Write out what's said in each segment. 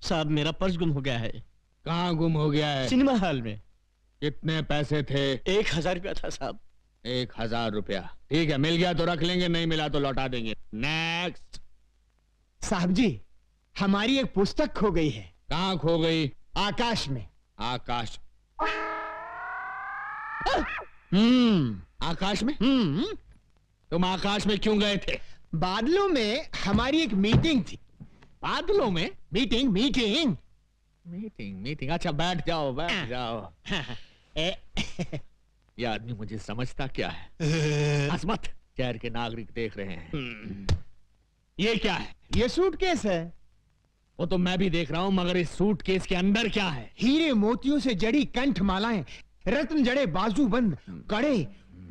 साहब मेरा पर्स गुम हो गया है। कहाँ गुम हो गया है? सिनेमा हॉल में। कितने पैसे थे? 1000 रुपया था साहब। 1000 रुपया, ठीक है, मिल गया तो रख लेंगे, नहीं मिला तो लौटा देंगे। नेक्स्ट। साहब जी, हमारी एक पुस्तक खो गई है। कहाँ खो गई? आकाश में। आकाश? आकाश में? तुम आकाश में क्यों गए थे? बादलों में हमारी एक मीटिंग थी। बादलों में? मीटिंग मीटिंग मीटिंग मीटिंग, अच्छा बैठ जाओ बैठ जाओ। ये आदमी मुझे समझता क्या है? हंस शहर के नागरिक देख रहे हैं। ये क्या है? ये सूटकेस है। वो तो मैं भी देख रहा हूँ, मगर इस सूटकेस के अंदर क्या है? हीरे मोतियों से जड़ी कंठ मालाएं, रत्न जड़े बाजूबंद, कड़े,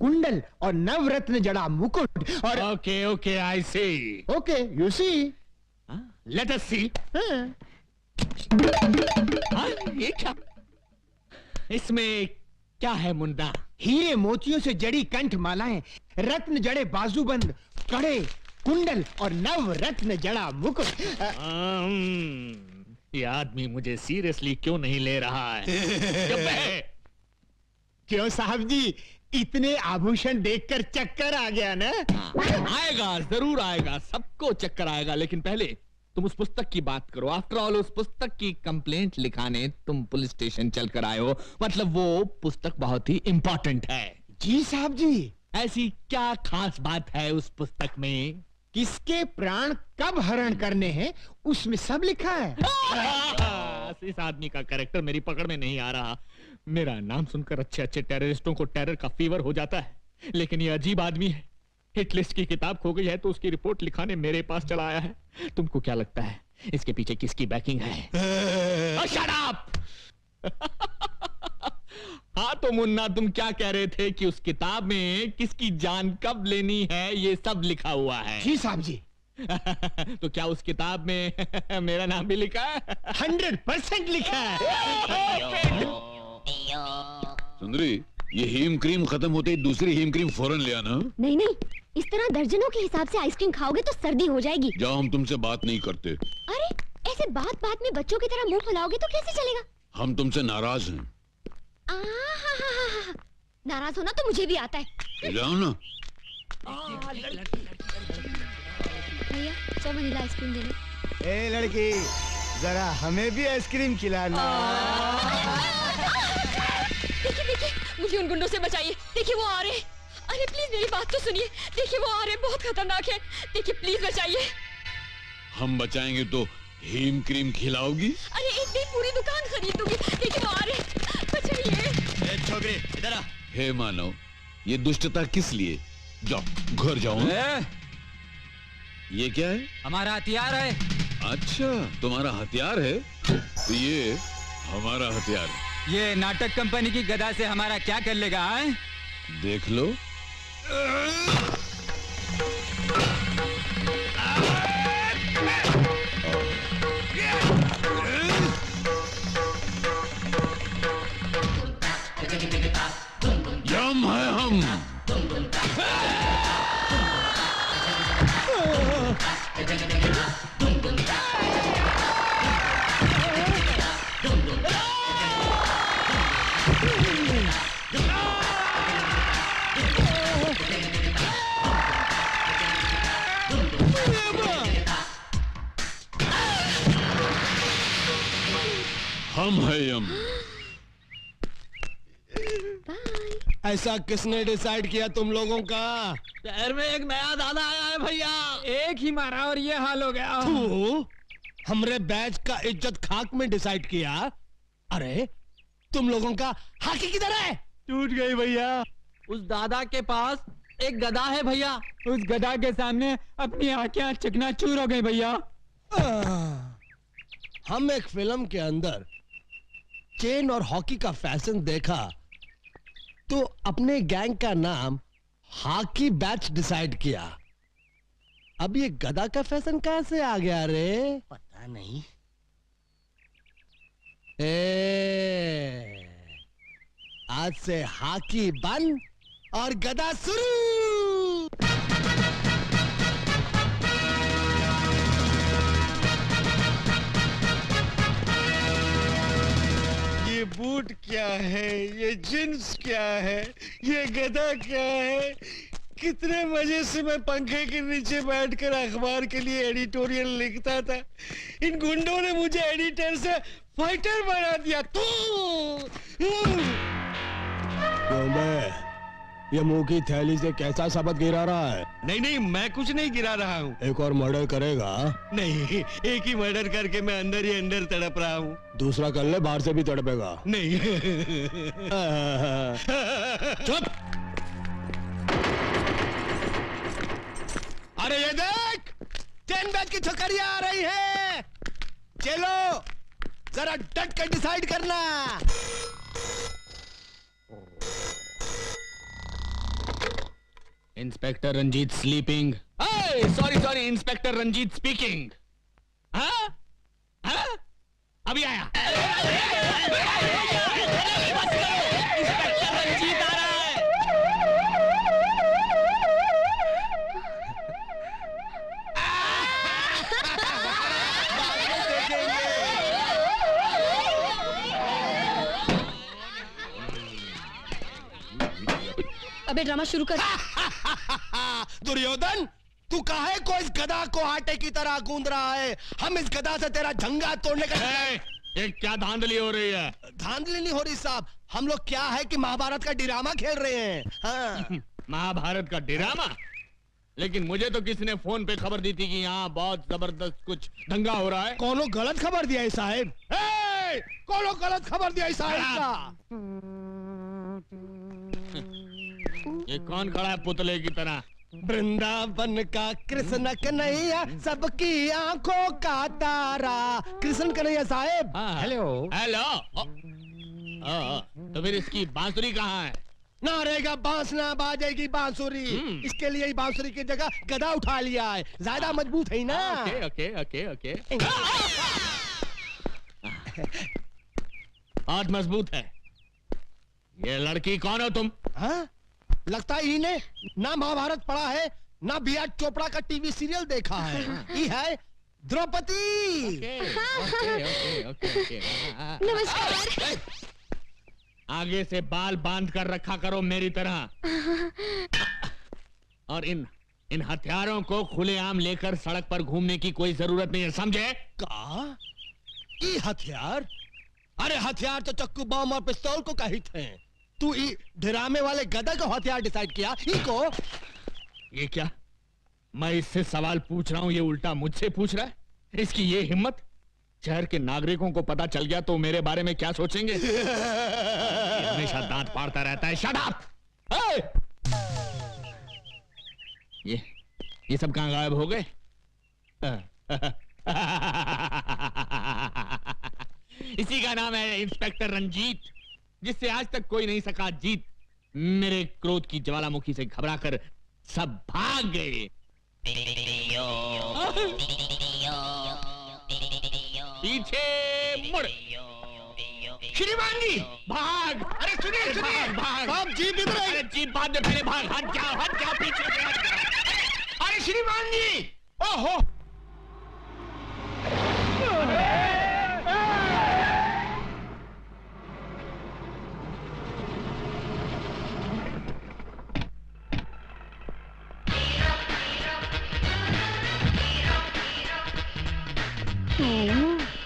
कुंडल और नवरत्न जड़ा मुकुट और okay okay I see. Okay you see. Let us see. ये क्या? इसमें क्या है मुन्ना? हीरे मोतियों से जड़ी कंठ मालाएं, रत्न जड़े बाजूबंद, कड़े, कुंडल और नवरत्न जड़ा मुकुट। ये आदमी मुझे सीरियसली क्यों नहीं ले रहा है? क्यों साहब जी, इतने आभूषण देखकर चक्कर आ गया ना? आएगा, जरूर आएगा, सबको चक्कर आएगा, लेकिन पहले तुम उस पुस्तक की बात करो। आफ्टर ऑल उस पुस्तक की कंप्लेंट लिखाने तुम पुलिस स्टेशन चलकर आए हो, मतलब वो पुस्तक बहुत ही इंपॉर्टेंट है। जी साहब जी। ऐसी क्या खास बात है उस पुस्तक में? किसके प्राण कब हरण करने हैं उसमें सब लिखा है। इस आदमी का कैरेक्टर मेरी पकड़ में नहीं आ रहा। मेरा नाम सुनकर अच्छे अच्छे टेररिस्टों को टेरर का फीवर हो जाता है, लेकिन ये अजीब आदमी है। हिट लिस्ट की किताब खो गई है तो उसकी रिपोर्ट लिखाने मेरे पास चला आया है। तुमको क्या लगता है इसके पीछे किसकी बैकिंग है? Shut up! हाँ तो मुन्ना, तुम क्या कह रहे थे कि उस किताब में किसकी जान कब लेनी है ये सब लिखा हुआ है? जी साहब जी। तो क्या उस किताब में मेरा नाम भी लिखा है? 100% लिखा है। सुंदरी, ये हीम क्रीम खत्म होते ही दूसरी हीम क्रीम फौरन ले आना। नहीं नहीं, इस तरह दर्जनों के हिसाब से आइसक्रीम खाओगे तो सर्दी हो जाएगी। जाओ, हम तुमसे बात नहीं करते। अरे ऐसे बात बात में बच्चों की तरह मुंह फुलाओगे तो कैसे चलेगा? हम तुमसे नाराज हैं। नाराज होना तो मुझे भी आता है। जाओ ना। भैया 100 वनीला आइसक्रीम दे दो। ए लड़की, जरा हमें भी आइसक्रीम खिलाना। देखिए देखिए, मुझे उन गुंडों से बचाइए। देखिए वो आ रहे हैं। अरे प्लीज मेरी बात तो सुनिए। देखिए वो आ रहे हैं, बहुत खतरनाक है। देखिए प्लीज बचाइए। हम बचाएंगे तो हीम क्रीम खिलाओगी? अरे एक नहीं, पूरी दुकान खरीद दूंगी। देखिए वो आ रहे हैं, बचाइए। छोकरे इधर आ। हे मानव, ये दुष्टता किस लिए? जाओ घर जाओ। ये क्या है? हमारा हथियार है। अच्छा, तुम्हारा हथियार है? तो ये हमारा हथियार है। ये नाटक कंपनी की गदा से हमारा क्या कर लेगा? है? देख लो। यम है हम। हम है यम। ऐसा किसने डिसाइड किया तुम लोगों का? शहर में एक नया दादा आया है भैया। एक ही मारा और ये हाल हो गया। हमरे बैच का इज्जत खाक में डिसाइड किया। अरे तुम लोगों का हाकी किधर है? टूट गई भैया। उस दादा के पास एक गदा है भैया। उस गदा के सामने अपनी आंखें चकनाचूर हो गई भैया। हम एक फिल्म के अंदर चेन और हॉकी का फैशन देखा तो अपने गैंग का नाम हॉकी बैच डिसाइड किया। अब ये गदा का फैशन कहां से आ गया रे? पता नहीं। आज से हॉकी बंद और गदा शुरू। बूट क्या है, ये जींस क्या है, ये गधा क्या है। कितने मजे से मैं पंखे के नीचे बैठकर अखबार के लिए एडिटोरियल लिखता था। इन गुंडों ने मुझे एडिटर से फाइटर बना दिया। क्यों मैं ये मुंह की थैली से कैसा शब्द गिरा रहा है? नहीं नहीं, मैं कुछ नहीं गिरा रहा हूँ। एक और मर्डर करेगा? नहीं, एक ही मर्डर करके मैं अंदर ही अंदर तड़प रहा हूँ। दूसरा कर ले, बाहर से भी तड़पेगा। नहीं। चुप। अरे ये देख, 10 बैच की छोकरियां आ रही है। चलो जरा डट कर डिसाइड करना। Inspector Ranjeet sleeping. Sorry inspector Ranjeet speaking. हाँ हाँ अभी आया। इंस्पेक्टर रंजीत आ रहा है। अबे ड्रामा शुरू कर। दुर्योधन, तू काहे को इस गधा को आटे की तरह गूंद रहा है? हम इस गधा से तेरा झंगा तोड़ने का। ये क्या धांधली हो रही है? धांधली नहीं हो रही साहब, हम लोग क्या है कि महाभारत का ड्रामा खेल रहे हैं। हाँ। महाभारत का ड्रामा? लेकिन मुझे तो किसी ने फोन पे खबर दी थी कि यहाँ बहुत जबरदस्त कुछ दंगा हो रहा है। कौनो गलत खबर दिया है साहब? कौनो गलत खबर दिया है साहब का? ये कौन खड़ा है पुतले की तरह? वृंदावन का कृष्ण कन्हैया, सबकी आंखों का तारा। कृष्ण कन्हैया साहब। Hello hello. तो फिर इसकी बांसुरी कहाँ है? ना रहेगा बांस ना बाजेगी बांसुरी। इसके लिए ही बांसुरी की जगह गधा उठा लिया है, ज्यादा मजबूत है ना। Okay okay okay okay. बहुत मजबूत है। ये लड़की कौन हो तुम? हाँ? लगता है इन्हें ना महाभारत पढ़ा है, ना बी.आर. चोपड़ा का टीवी सीरियल देखा है। ये है द्रौपदी। नमस्कार। आगे से बाल बांध कर रखा करो मेरी तरह। और इन हथियारों को खुलेआम लेकर सड़क पर घूमने की कोई जरूरत नहीं है, समझे? का? ये हथियार? अरे हथियार तो चक्कू, बम और पिस्तौल को कहित हैं। तू ड्रामे वाले गधा को हथियार डिसाइड किया? इको? ये क्या? मैं इससे सवाल पूछ रहा हूं, ये उल्टा मुझसे पूछ रहा है। इसकी ये हिम्मत! शहर के नागरिकों को पता चल गया तो मेरे बारे में क्या सोचेंगे? हमेशा दांत फाड़ता रहता है। Shut up! ये सब कहां गायब हो गए? इसी का नाम है इंस्पेक्टर रंजीत, जिससे आज तक कोई नहीं सका जीत। मेरे क्रोध की ज्वालामुखी से घबराकर सब भाग गए। पीछे मुड़। श्रीमान जी भाग! अरे सुनिए सुनिए, भाग भाग। जीप इधर है। अरे जीप बाद में, पहले भाग। हट जाओ पीछे से हट जाओ। अरे श्रीमान जी, ओहो!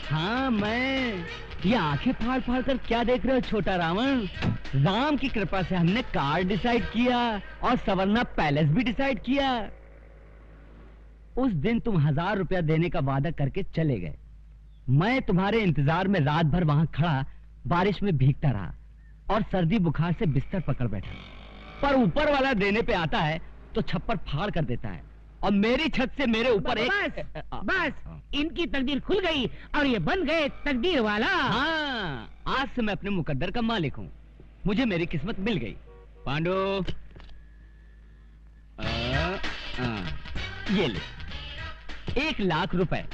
हाँ मैं। ये आंखें फाड़ फाड़ कर क्या देख रहे हो छोटा रावण? राम की कृपा से हमने कार डिसाइड किया और सवर्णा पैलेस भी डिसाइड किया। उस दिन तुम 1000 रुपया देने का वादा करके चले गए। मैं तुम्हारे इंतजार में रात भर वहां खड़ा बारिश में भीगता रहा और सर्दी बुखार से बिस्तर पकड़ बैठा। पर ऊपर वाला देने पे आता है तो छप्पर फाड़ कर देता है और मेरी छत से मेरे ऊपर बस इनकी तकदीर खुल गई और ये बन गए तकदीर वाला। हाँ, आज से मैं अपने मुकद्दर का मालिक हूँ। मुझे मेरी किस्मत मिल गई। पांडु, ये ले 1 लाख रुपए।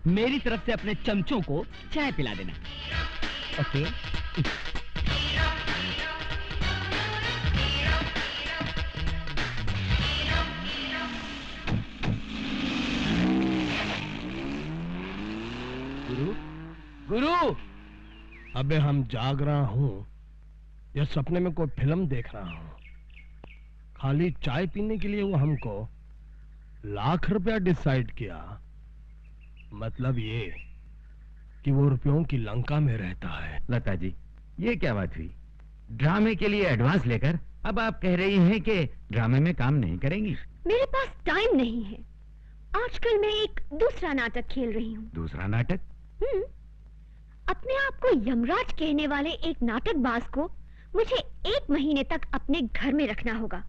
मेरी तरफ से अपने चमचों को चाय पिला देना। ओके? गुरु, अबे हम जाग रहा हूँ या सपने में कोई फिल्म देख रहा हूँ? खाली चाय पीने के लिए वो हमको लाख रुपया डिसाइड किया। मतलब ये कि वो रुपयों की लंका में रहता है। लता जी, ये क्या बात हुई? ड्रामे के लिए एडवांस लेकर अब आप कह रही हैं कि ड्रामे में काम नहीं करेंगी? मेरे पास टाइम नहीं है। आजकल मैं एक दूसरा नाटक खेल रही हूँ। दूसरा नाटक? अपने आप को यमराज कहने वाले एक नाटकबाज को मुझे 1 महीने तक अपने घर में रखना होगा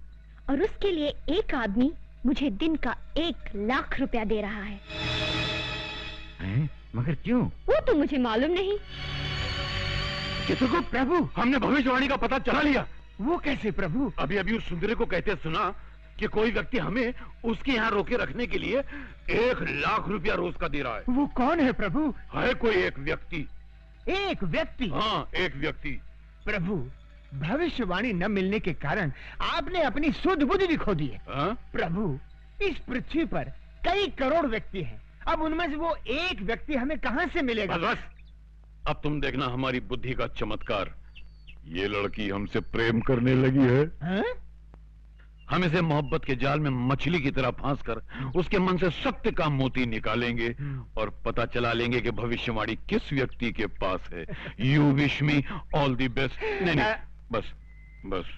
और उसके लिए एक आदमी मुझे दिन का 1 लाख रुपया दे रहा है। हैं? मगर क्यों? वो तो मुझे मालूम नहीं। चित्रगुप्त प्रभु, हमने भविष्यवाणी का पता चला लिया। वो कैसे प्रभु? अभी अभी उस सुंदरी को कहते सुना कि कोई व्यक्ति हमें उसके यहाँ रोके रखने के लिए 1 लाख रुपया रोज का दे रहा है। वो कौन है प्रभु? है कोई एक व्यक्ति। एक व्यक्ति? हाँ, एक व्यक्ति। प्रभु, भविष्यवाणी न मिलने के कारण आपने अपनी सुध बुद्धि भी खो दी है। प्रभु, इस पृथ्वी पर कई करोड़ व्यक्ति हैं। अब उनमें से वो एक व्यक्ति हमें कहां से मिलेगा? बस, अब तुम देखना हमारी बुद्धि का चमत्कार। ये लड़की हमसे प्रेम करने लगी है। हम इसे मोहब्बत के जाल में मछली की तरह फांस कर उसके मन से सत्य का मोती निकालेंगे और पता चला लेंगे कि भविष्यवाणी किस व्यक्ति के पास है। You wish me all the best. नहीं, बस बस।